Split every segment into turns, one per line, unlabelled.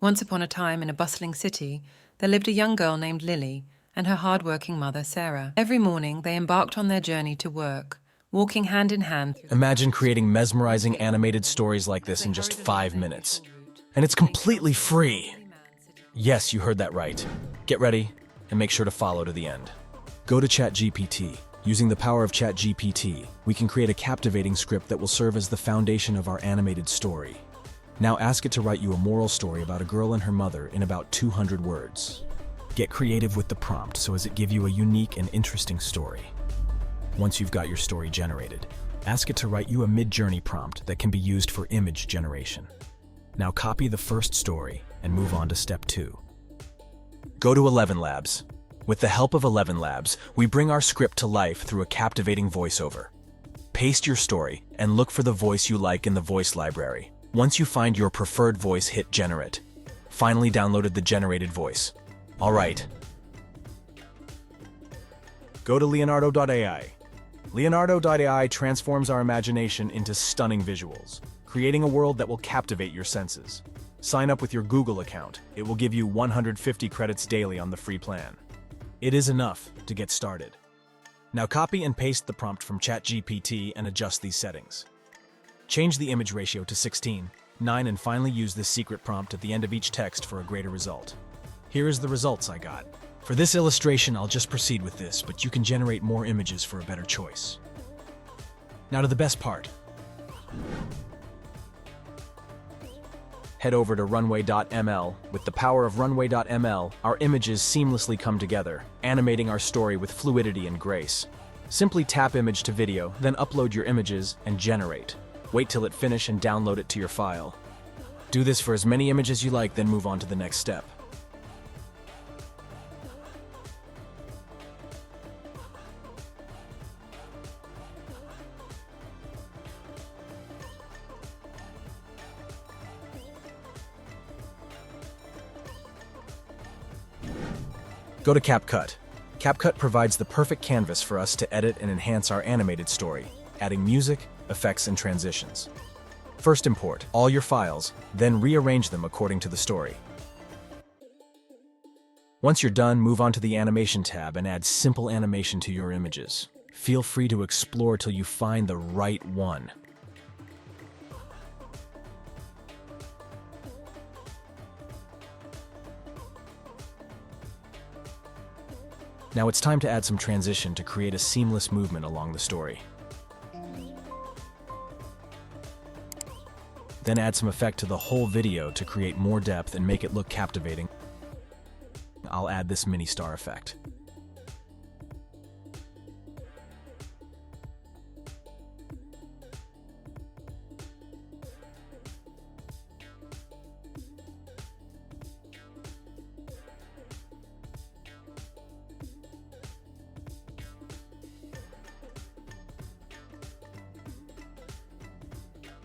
Once upon a time in a bustling city, there lived a young girl named Lily and her hard-working mother, Sarah. Every morning, they embarked on their journey to work, walking hand in hand through
Imagine creating mesmerizing animated stories like this in just 5 minutes. And it's completely free. Yes, you heard that right. Get ready and make sure to follow to the end. Go to ChatGPT. Using the power of ChatGPT, we can create a captivating script that will serve as the foundation of our animated story. Now ask it to write you a moral story about a girl and her mother in about 200 words. Get creative with the prompt so as it give you a unique and interesting story. Once you've got your story generated, ask it to write you a mid-journey prompt that can be used for image generation. Now copy the first story and move on to step 2. Go to 11 Labs. With the help of 11 Labs, we bring our script to life through a captivating voiceover. Paste your story and look for the voice you like in the voice library. Once you find your preferred voice, hit Generate. Finally downloaded the generated voice. All right. Go to Leonardo.ai. Leonardo.ai transforms our imagination into stunning visuals, creating a world that will captivate your senses. Sign up with your Google account. It will give you 150 credits daily on the free plan. It is enough to get started. Now copy and paste the prompt from ChatGPT and adjust these settings. Change the image ratio to 16:9 and finally use this secret prompt at the end of each text for a greater result. Here is the results I got. For this illustration, I'll just proceed with this, but you can generate more images for a better choice. Now to the best part. Head over to runway.ml. With the power of runway.ml, our images seamlessly come together, animating our story with fluidity and grace. Simply tap image to video, then upload your images and generate. Wait till it finishes and download it to your file. Do this for as many images you like, then move on to the next step. Go to CapCut. CapCut provides the perfect canvas for us to edit and enhance our animated story, adding music, effects, and transitions. First import all your files, then rearrange them according to the story. Once you're done, move on to the Animation tab and add simple animation to your images. Feel free to explore till you find the right one. Now it's time to add some transition to create a seamless movement along the story. Then add some effect to the whole video to create more depth and make it look captivating. I'll add this mini star effect.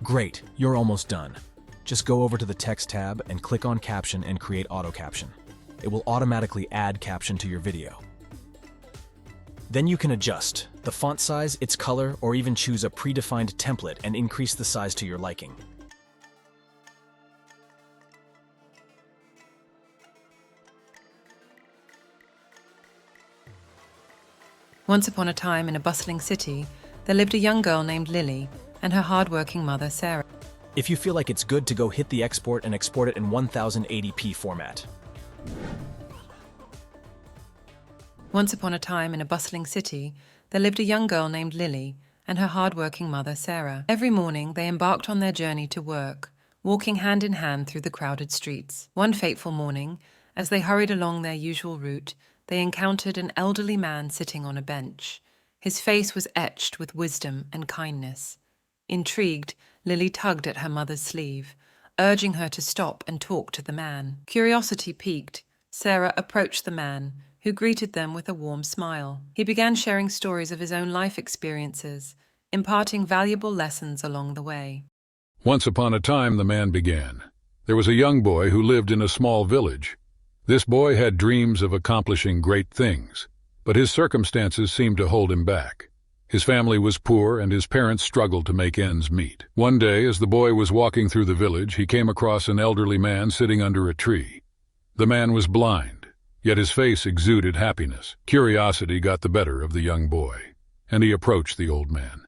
Great, you're almost done. Just go over to the Text tab and click on Caption and create Auto Caption. It will automatically add caption to your video. Then you can adjust the font size, its color, or even choose a predefined template and increase the size to your liking.
Once upon a time in a bustling city, there lived a young girl named Lily and her hard-working mother, Sarah.
If you feel like it's good to go, hit the export and export it in 1080p format.
Once upon a time in a bustling city, there lived a young girl named Lily and her hard-working mother, Sarah. Every morning, they embarked on their journey to work, walking hand in hand through the crowded streets. One fateful morning, as they hurried along their usual route, they encountered an elderly man sitting on a bench. His face was etched with wisdom and kindness. Intrigued, Lily tugged at her mother's sleeve, urging her to stop and talk to the man. Curiosity piqued, Sarah approached the man, who greeted them with a warm smile. He began sharing stories of his own life experiences, imparting valuable lessons along the way.
Once upon a time, the man began. There was a young boy who lived in a small village. This boy had dreams of accomplishing great things, but his circumstances seemed to hold him back. His family was poor and his parents struggled to make ends meet. One day, as the boy was walking through the village, he came across an elderly man sitting under a tree. The man was blind, yet his face exuded happiness. Curiosity got the better of the young boy, and he approached the old man.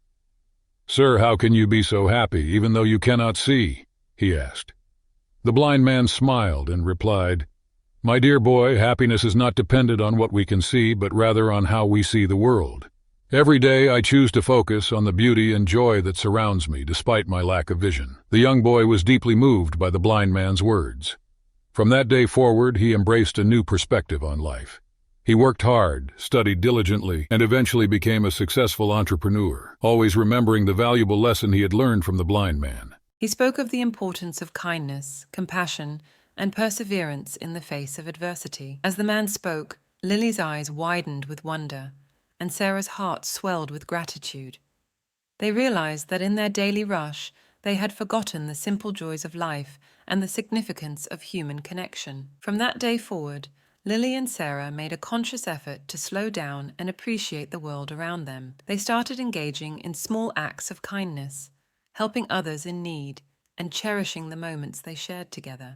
"Sir, how can you be so happy, even though you cannot see?" he asked. The blind man smiled and replied, "My dear boy, happiness is not dependent on what we can see, but rather on how we see the world. Every day I choose to focus on the beauty and joy that surrounds me, despite my lack of vision." The young boy was deeply moved by the blind man's words. From that day forward, he embraced a new perspective on life. He worked hard, studied diligently, and eventually became a successful entrepreneur, always remembering the valuable lesson he had learned from the blind man.
He spoke of the importance of kindness, compassion, and perseverance in the face of adversity. As the man spoke, Lily's eyes widened with wonder, and Sarah's heart swelled with gratitude. They realized that in their daily rush, they had forgotten the simple joys of life and the significance of human connection. From that day forward, Lily and Sarah made a conscious effort to slow down and appreciate the world around them. They started engaging in small acts of kindness, helping others in need, and cherishing the moments they shared together.